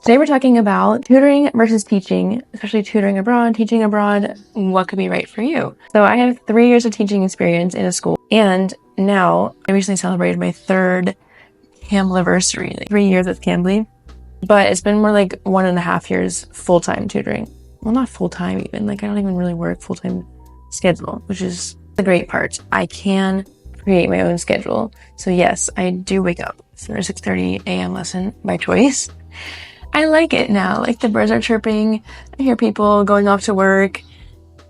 Today we're talking about tutoring versus teaching, especially tutoring abroad, teaching abroad, what could be right for you. So I have 3 years of teaching experience in a school, and now I recently celebrated my 3rd Cambly-versary, like 3 years with Cambly, but it's been more like 1.5 years full-time tutoring. Well, not full-time even, like I don't even really work full-time schedule, which is the great part. I can create my own schedule. So yes, I do wake up for a 6:30 a.m. lesson by choice. I like it now. Like the birds are chirping. I hear people going off to work.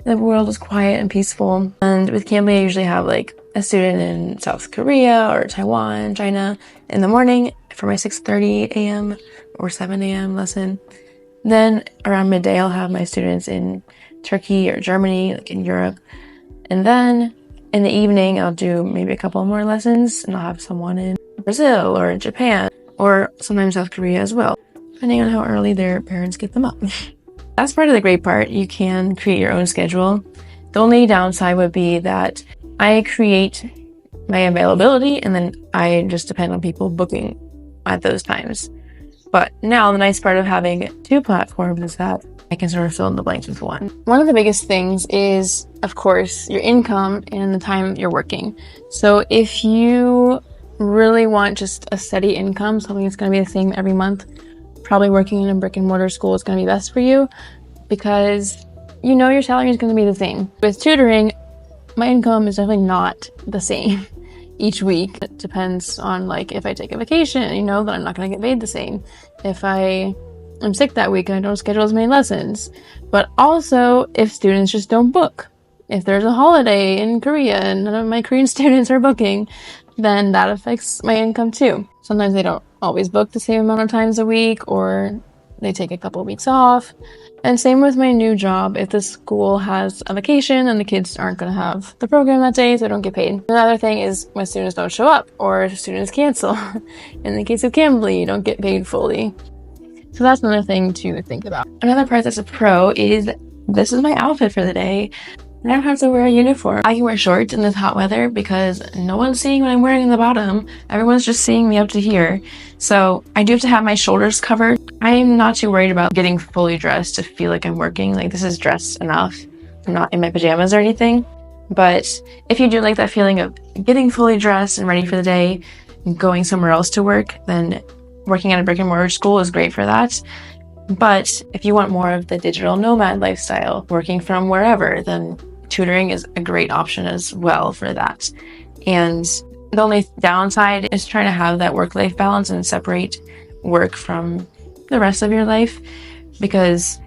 The world is quiet and peaceful. And with Cambly, I usually have like a student in South Korea or Taiwan, China in the morning for my 6:30 a.m. or 7 a.m. lesson. Then around midday, I'll have my students in Turkey or Germany, like in Europe. And then in the evening, I'll do maybe a couple more lessons, and I'll have someone in Brazil or Japan or sometimes South Korea as well, depending on how early their parents get them up. That's part of the great part. You can create your own schedule. The only downside would be that I create my availability and then I just depend on people booking at those times. But now the nice part of having 2 platforms is that I can sort of fill in the blanks with one. One of the biggest things is, of course, your income and the time you're working. So if you really want just a steady income, something that's going to be the same every month, probably working in a brick and mortar school is going to be best for you because you know your salary is going to be the same. With tutoring, my income is definitely not the same each week. It depends on like if I take a vacation, you know that I'm not going to get paid the same. If I'm sick that week and I don't schedule as many lessons. But also if students just don't book. If there's a holiday in Korea and none of my Korean students are booking, then that affects my income too. Sometimes they don't always book the same amount of times a week, or they take a couple of weeks off. And same with my new job. If the school has a vacation and the kids aren't going to have the program that day, so they don't get paid. Another thing is when students don't show up or students cancel. In the case of Cambly, you don't get paid fully. So that's another thing to think about. Another part that's a pro is this is my outfit for the day. I don't have to wear a uniform. I can wear shorts in this hot weather because no one's seeing what I'm wearing in the bottom. Everyone's just seeing me up to here. So I do have to have my shoulders covered. I'm not too worried about getting fully dressed to feel like I'm working. Like this is dressed enough. I'm not in my pajamas or anything. But if you do like that feeling of getting fully dressed and ready for the day and going somewhere else to work, then working at a brick and mortar school is great for that. But if you want more of the digital nomad lifestyle, working from wherever, then tutoring is a great option as well for that. And the only downside is trying to have that work-life balance and separate work from the rest of your life, because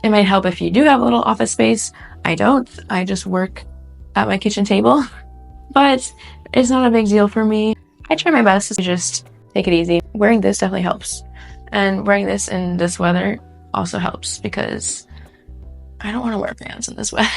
it might help if you do have a little office space. I don't. I just work at my kitchen table, but it's not a big deal for me. I try my best to just take it easy. Wearing this definitely helps. And wearing this in this weather also helps because I don't want to wear pants in this weather.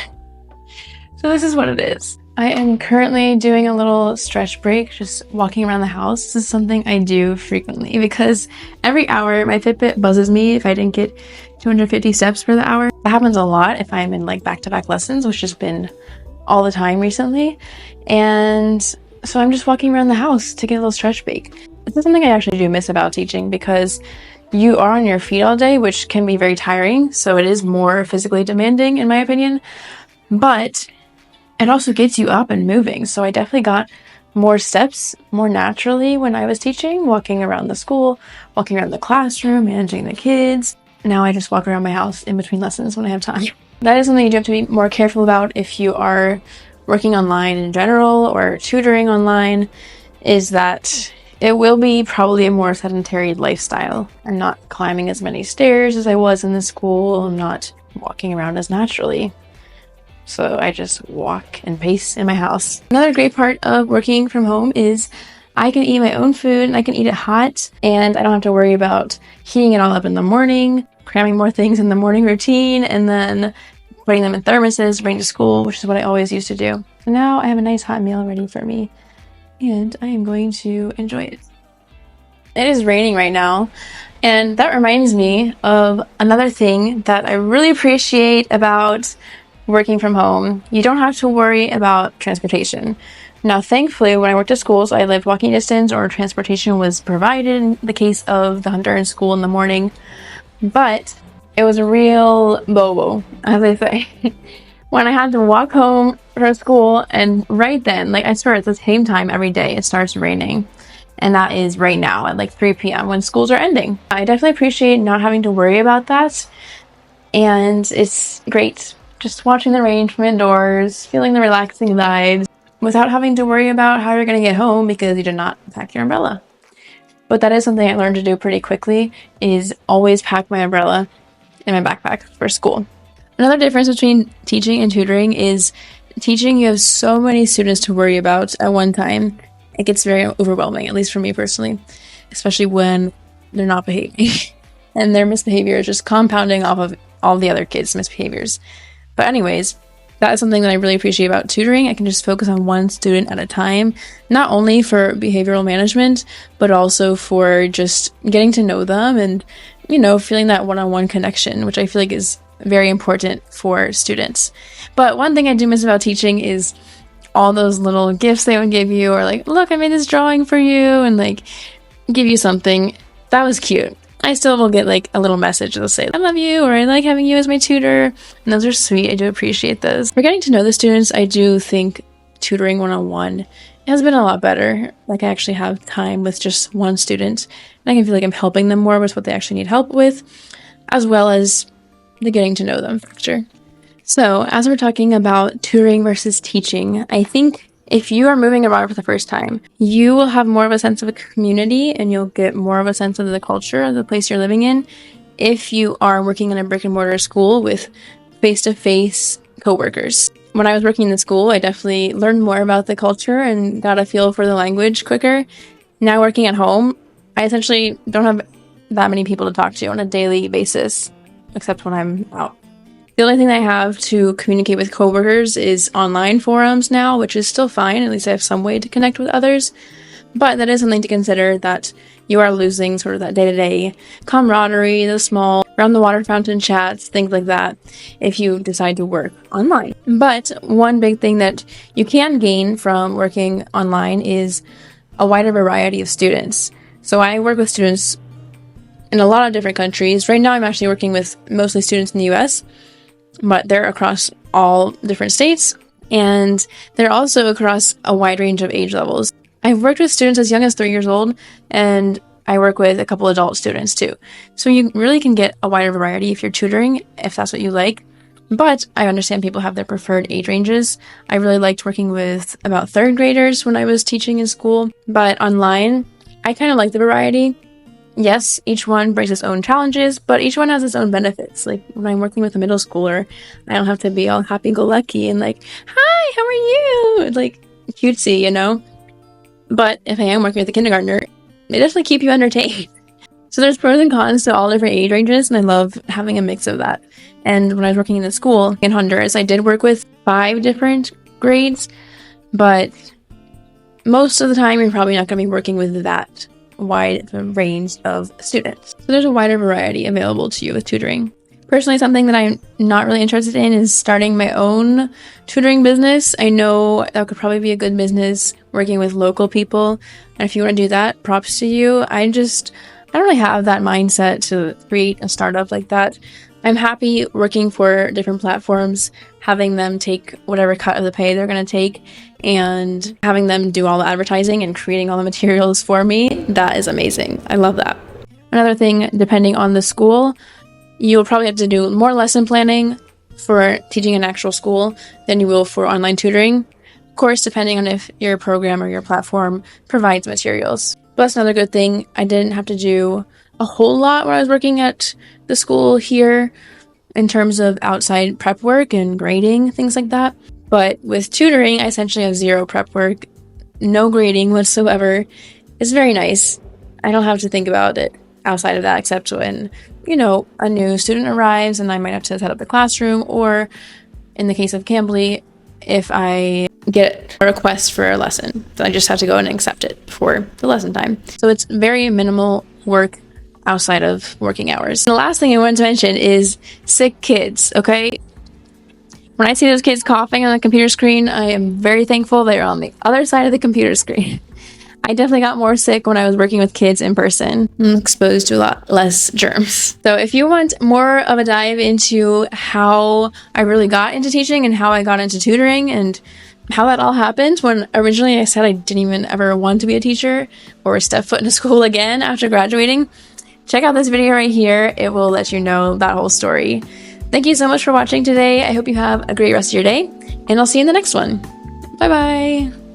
So this is what it is. I am currently doing a little stretch break, just walking around the house. This is something I do frequently because every hour my Fitbit buzzes me if I didn't get 250 steps for the hour. That happens a lot if I'm in like back-to-back lessons, which has been all the time recently. And so I'm just walking around the house to get a little stretch break. This is something I actually do miss about teaching because you are on your feet all day, which can be very tiring. So it is more physically demanding in my opinion, but it also gets you up and moving. So I definitely got more steps more naturally when I was teaching, walking around the school, walking around the classroom, managing the kids. Now I just walk around my house in between lessons when I have time. That is something you do have to be more careful about if you are working online in general or tutoring online, is that it will be probably a more sedentary lifestyle. I'm not climbing as many stairs as I was in the school. I'm not walking around as naturally. So I just walk and pace in my house. Another great part of working from home is I can eat my own food and I can eat it hot, and I don't have to worry about heating it all up in the morning, cramming more things in the morning routine, and then putting them in thermoses to bring to school, which is what I always used to do. So now I have a nice hot meal ready for me, and I am going to enjoy it. It is raining right now, and that reminds me of another thing that I really appreciate about working from home. You don't have to worry about transportation. Now, thankfully, when I worked at schools, I lived walking distance or transportation was provided in the case of the Honduran school in the morning. but it was a real bobo, as they say, when I had to walk home from school, and right then, like I swear it's the same time every day, it starts raining. And that is right now at like 3 p.m. when schools are ending. I definitely appreciate not having to worry about that. And it's great just watching the rain from indoors, feeling the relaxing vibes without having to worry about how you're going to get home because you did not pack your umbrella. But that is something I learned to do pretty quickly, is always pack my umbrella in my backpack for school. Another difference between teaching and tutoring is teaching, you have so many students to worry about at one time. It gets very overwhelming, at least for me personally, especially when they're not behaving and their misbehavior is just compounding off of all the other kids' misbehaviors. But anyways, that is something that I really appreciate about tutoring. I can just focus on one student at a time, not only for behavioral management, but also for just getting to know them and, feeling that one-on-one connection, which I feel like is very important for students. But one thing I do miss about teaching is all those little gifts they would give you, or like, look, I made this drawing for you, and like give you something. That was cute. I still will get like a little message that'll say, I love you, or I like having you as my tutor. And those are sweet. I do appreciate those. For getting to know the students, I do think tutoring one-on-one has been a lot better. Like I actually have time with just one student, and I can feel like I'm helping them more with what they actually need help with, as well as the getting to know them factor. So as we're talking about tutoring versus teaching, I think if you are moving abroad for the first time, you will have more of a sense of a community and you'll get more of a sense of the culture of the place you're living in if you are working in a brick and mortar school with face-to-face coworkers. When I was working in the school, I definitely learned more about the culture and got a feel for the language quicker. Now working at home, I essentially don't have that many people to talk to on a daily basis, except when I'm out. The only thing I have to communicate with coworkers is online forums now, which is still fine. At least I have some way to connect with others. But that is something to consider, that you are losing sort of that day-to-day camaraderie, the small around the water fountain chats, things like that, if you decide to work online. But one big thing that you can gain from working online is a wider variety of students. So I work with students in a lot of different countries. Right now I'm actually working with mostly students in the US, but they're across all different states, and they're also across a wide range of age levels. I've worked with students as young as 3 years old, and I work with a couple adult students too. So you really can get a wider variety if you're tutoring, if that's what you like. But I understand people have their preferred age ranges. I really liked working with about third graders when I was teaching in school, but online, I kind of like the variety. Yes, each one brings its own challenges, but each one has its own benefits. Like when I'm working with a middle schooler, I don't have to be all happy-go-lucky and like, hi, how are you? Like cutesy, But if I am working with a kindergartner, they definitely keep you entertained. So there's pros and cons to all different age ranges, and I love having a mix of that. And when I was working in the school in Honduras, I did work with 5 different grades, but most of the time you're probably not going to be working with that wide range of students. So there's a wider variety available to you with tutoring. Personally, something that I'm not really interested in is starting my own tutoring business. I know that could probably be a good business working with local people. And if you want to do that, props to you. I don't really have that mindset to create a startup like that. I'm happy working for different platforms, having them take whatever cut of the pay they're going to take, and having them do all the advertising and creating all the materials for me. That is amazing. I love that. Another thing, depending on the school, you'll probably have to do more lesson planning for teaching an actual school than you will for online tutoring. Of course, depending on if your program or your platform provides materials. But that's another good thing. I didn't have to do a whole lot when I was working at the school here in terms of outside prep work and grading, things like that. But with tutoring, I essentially have 0 prep work, no grading whatsoever. It's very nice. I don't have to think about it outside of that, except when, a new student arrives and I might have to set up the classroom, or in the case of Cambly, if I get a request for a lesson, so I just have to go and accept it for the lesson time. So it's very minimal work outside of working hours. And the last thing I wanted to mention is sick kids, okay? When I see those kids coughing on the computer screen, I am very thankful they're on the other side of the computer screen. I definitely got more sick when I was working with kids in person. I'm exposed to a lot less germs. So if you want more of a dive into how I really got into teaching and how I got into tutoring and how that all happened, when originally I said I didn't even ever want to be a teacher or step foot in a school again after graduating, check out this video right here. It will let you know that whole story. Thank you so much for watching today. I hope you have a great rest of your day, and I'll see you in the next one. Bye bye.